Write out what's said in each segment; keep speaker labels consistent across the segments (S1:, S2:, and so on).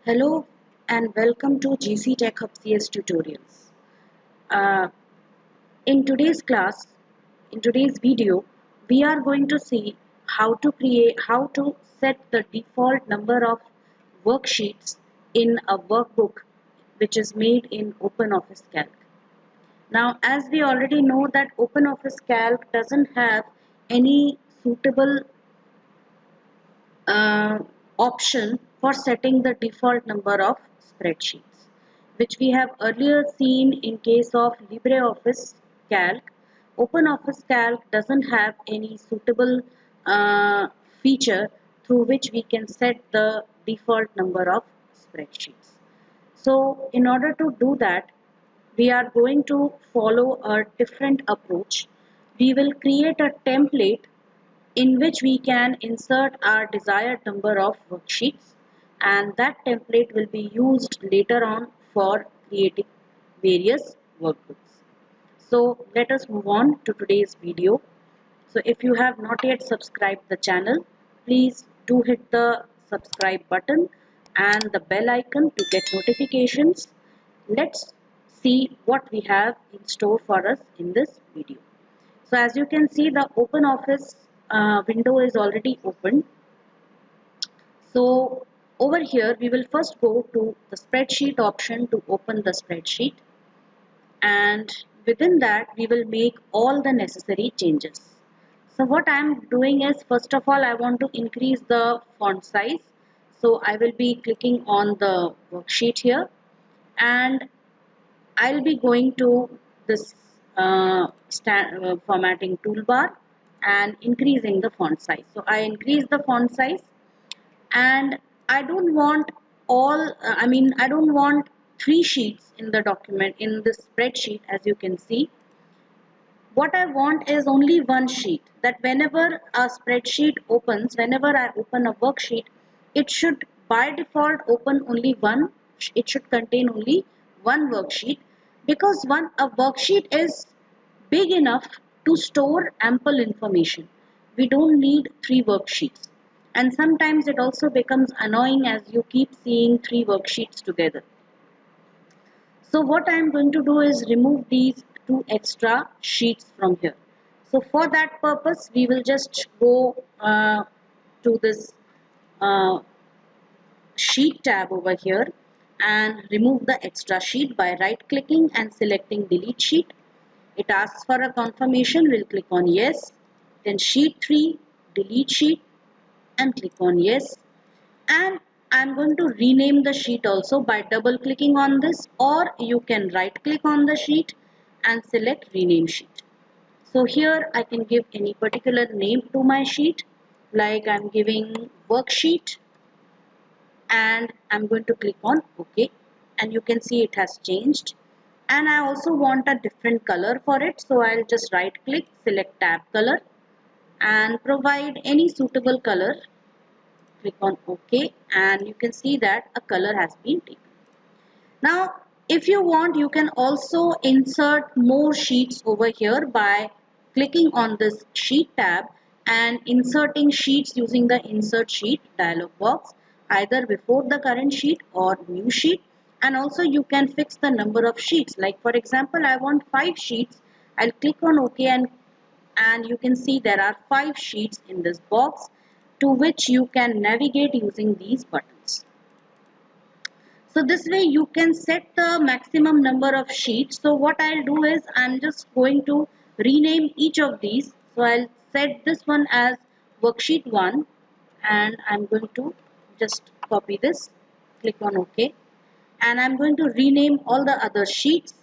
S1: Hello and welcome to GC Tech Hub CS tutorials. Uh, in today's class, in today's video, we are going to see how to set the default number of worksheets in a workbook which is made in OpenOffice Calc. Now, as we already know that OpenOffice Calc doesn't have any suitable uh, option for setting the default number of spreadsheets, which we have earlier seen in case of LibreOffice Calc. OpenOffice Calc doesn't have any suitable uh, feature through which we can set the default number of spreadsheets. So in order to do that, we are going to follow a different approach. We will create a template in which we can insert our desired number of worksheets, and that template will be used later on for creating various workbooks. So let us move on to today's video. So if you have not yet subscribed the channel, please do hit the subscribe button and the bell icon to get notifications. Let's see what we have in store for us in this video. So as you can see, the OpenOffice window is already open. So over here, we will first go to the spreadsheet option to open the spreadsheet, and within that we will make all the necessary changes. So what I am doing is, first of all, I want to increase the font size. So I will be clicking on the worksheet here, and I'll be going to this formatting toolbar and increasing the font size. So I increase the font size, and I don't want I don't want three sheets in the document, in the spreadsheet. As you can see, what I want is only one sheet, that whenever a spreadsheet opens, whenever I open a worksheet, it should by default open only one, it should contain only one worksheet, because a worksheet is big enough to store ample information. We don't need three worksheets. And sometimes it also becomes annoying as you keep seeing three worksheets together. So what I am going to do is remove these two extra sheets from here. So for that purpose, we will just go to this uh, sheet tab over here and remove the extra sheet by right clicking and selecting delete sheet. It asks for a confirmation. We'll click on yes. Then sheet 3, delete sheet, and click on yes. And I'm going to rename the sheet also by double clicking on this, or you can right click on the sheet and select rename sheet. So here I can give any particular name to my sheet, like I'm giving worksheet, and I'm going to click on OK, and you can see it has changed. And I also want a different color for it, so I'll just right click, select tab color, and provide any suitable color. Click on OK, and you can see that a color has been taken. Now if you want, you can also insert more sheets over here by clicking on this sheet tab and inserting sheets using the insert sheet dialog box, either before the current sheet or new sheet. And also you can fix the number of sheets, like for example I want 5 sheets. I'll click on OK, and you can see there are 5 sheets in this box to which you can navigate using these buttons. So this way you can set the maximum number of sheets. So what I'll do is, I'm just going to rename each of these. So I'll set this one as worksheet 1, and I'm going to just copy this, click on OK, and I'm going to rename all the other sheets.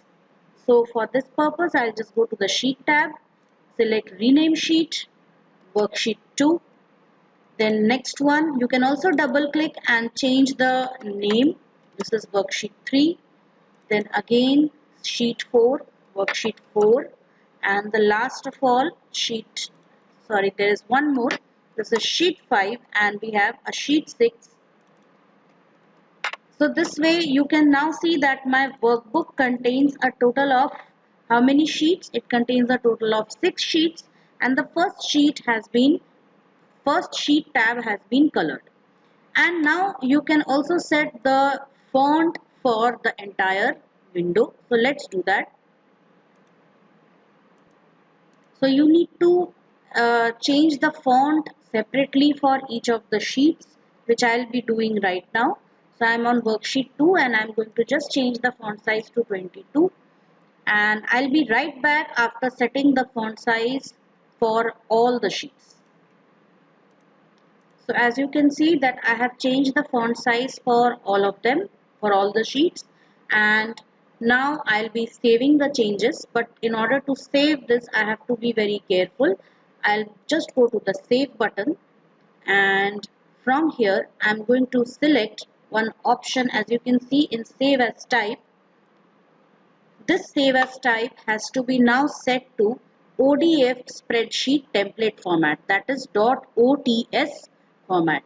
S1: So for this purpose, I'll just go to the sheet tab, select rename sheet, worksheet 2. Then next one, you can also double click and change the name. This is worksheet 3. Then again sheet 4, worksheet 4. And the last of all, there is one more. This is sheet 5, and we have a sheet 6. So this way you can now see that my workbook contains a total of how many sheets? It contains a total of 6 sheets, and the first sheet tab has been colored. And now you can also set the font for the entire window. So let's do that. So you need to change the font separately for each of the sheets, which I'll be doing right now. So I'm on worksheet 2 and I'm going to just change the font size to 22, and I'll be right back after setting the font size for all the sheets. So as you can see that I have changed the font size for all of them, for all the sheets, and now I'll be saving the changes. But in order to save this, I have to be very careful. I'll just go to the save button, and from here I'm going to select one option. As you can see in save as type, this save as type has to be now set to ODF spreadsheet template format, that is .ots format.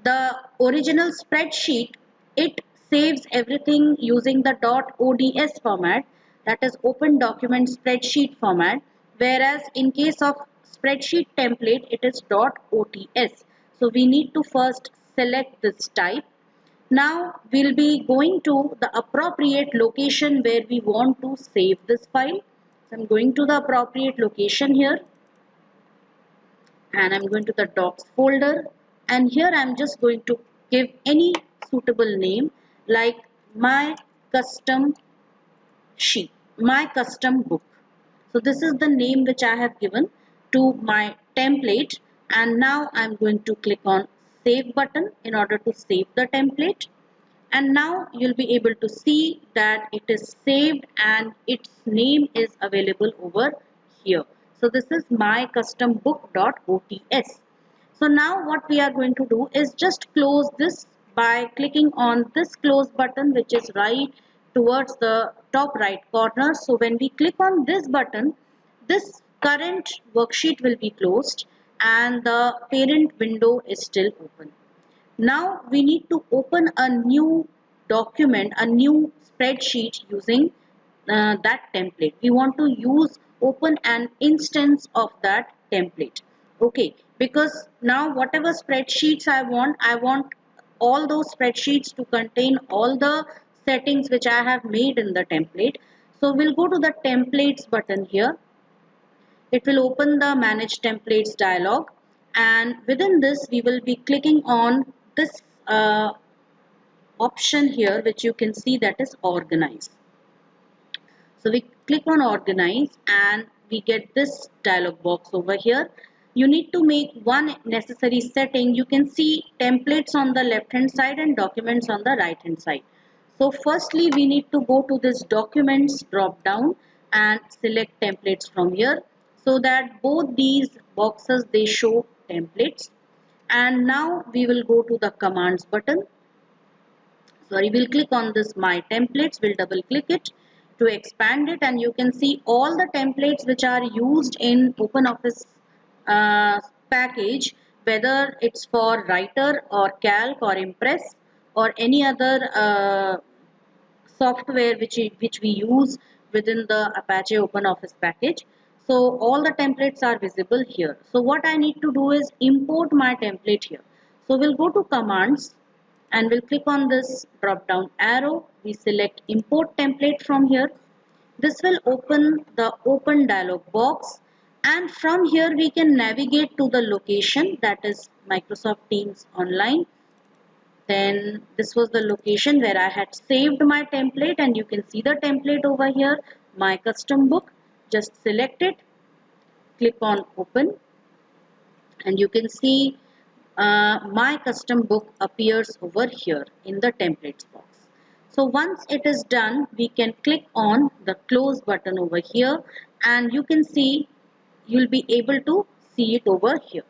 S1: The original spreadsheet, it saves everything using the .ods format, that is open document spreadsheet format, whereas in case of spreadsheet template it is .ots. So we need to first select this type. Now we'll be going to the appropriate location where we want to save this file. So I'm going to the appropriate location here, and I'm going to the docs folder, and here I'm just going to give any suitable name like my custom sheet, my custom book. So this is the name which I have given to my template, and now I'm going to click on save button in order to save the template. And now you'll be able to see that it is saved and its name is available over here. So this is my custom book.ots. So now what we are going to do is just close this by clicking on this close button, which is right towards the top right corner. So when we click on this button, this current worksheet will be closed and the parent window is still open. Now we need to open a new document, a new spreadsheet using that template. We want to use open an instance of that template. Okay, because now whatever spreadsheets I want all those spreadsheets to contain all the settings which I have made in the template. So we'll go to the templates button here. It will open the manage templates dialog, and within this we will be clicking on this option here, which you can see, that is organize. So we click on organize and we get this dialog box over here. You need to make one necessary setting. You can see templates on the left hand side and documents on the right hand side. So firstly we need to go to this documents drop down and select templates from here, so that both these boxes they show templates. And now we will go to the commands button. Sorry, we'll click on this my templates, we'll double click it to expand it, and you can see all the templates which are used in OpenOffice package, whether it's for writer or calc or impress or any other software which we use within the Apache OpenOffice package. So all the templates are visible here. So what I need to do is import my template here. So we'll go to commands and we'll click on this drop down arrow. We select import template from here. This will open the open dialog box, and from here we can navigate to the location, that is Microsoft Teams Online. Then this was the location where I had saved my template, and you can see the template over here, my custom book. Just select it, click on open, and you can see my custom book appears over here in the templates box. So once it is done, we can click on the close button over here, and you can see you'll be able to see it over here.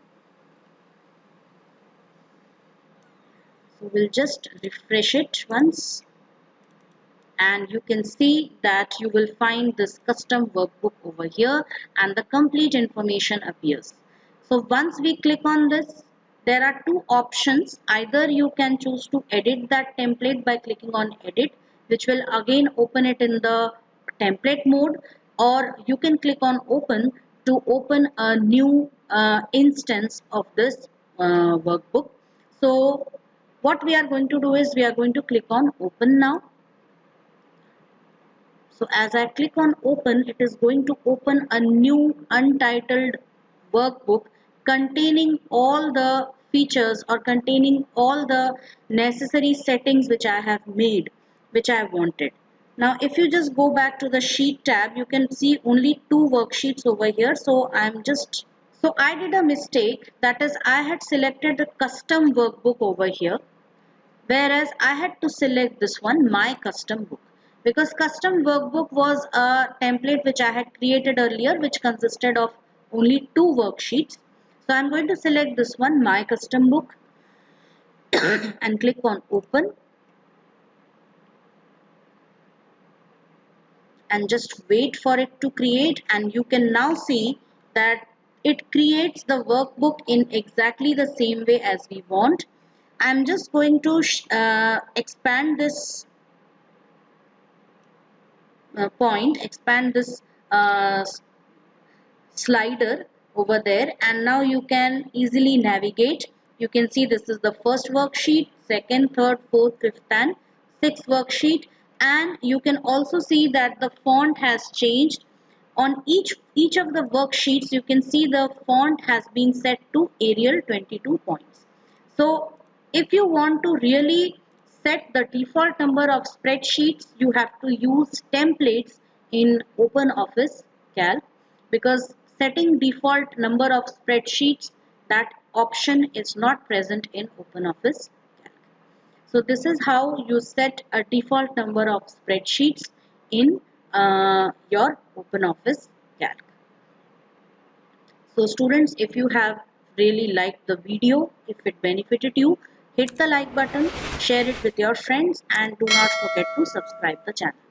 S1: So we'll just refresh it once, and you can see that you will find this custom workbook over here and the complete information appears. So once we click on this, there are two options. Either you can choose to edit that template by clicking on edit, which will again open it in the template mode, or you can click on open to open a new instance of this workbook. So what we are going to do is we are going to click on open now. So as I click on open, it is going to open a new untitled workbook containing all the features or containing all the necessary settings which I have made, which I wanted. Now if you just go back to the sheet tab, you can see only two worksheets over here. So I did a mistake, that is I had selected the custom workbook over here, whereas I had to select this one, my custom book, because custom workbook was a template which I had created earlier, which consisted of only two worksheets. So I'm going to select this one, my custom book, and click on open, and just wait for it to create. And you can now see that it creates the workbook in exactly the same way as we want. I'm just going to expand this expand this uh, slider over there, and now you can easily navigate. You can see this is the first worksheet, second, third, fourth, fifth and sixth worksheet, and you can also see that the font has changed. On each of the worksheets you can see the font has been set to Arial 22 points. So if you want to really set the default number of spreadsheets, you have to use templates in OpenOffice Calc, because setting default number of spreadsheets, that option is not present in OpenOffice Calc. So this is how you set a default number of spreadsheets in your OpenOffice Calc. So students, if you have really liked the video, if it benefited you, hit the like button, share it with your friends, and do not forget to subscribe the channel.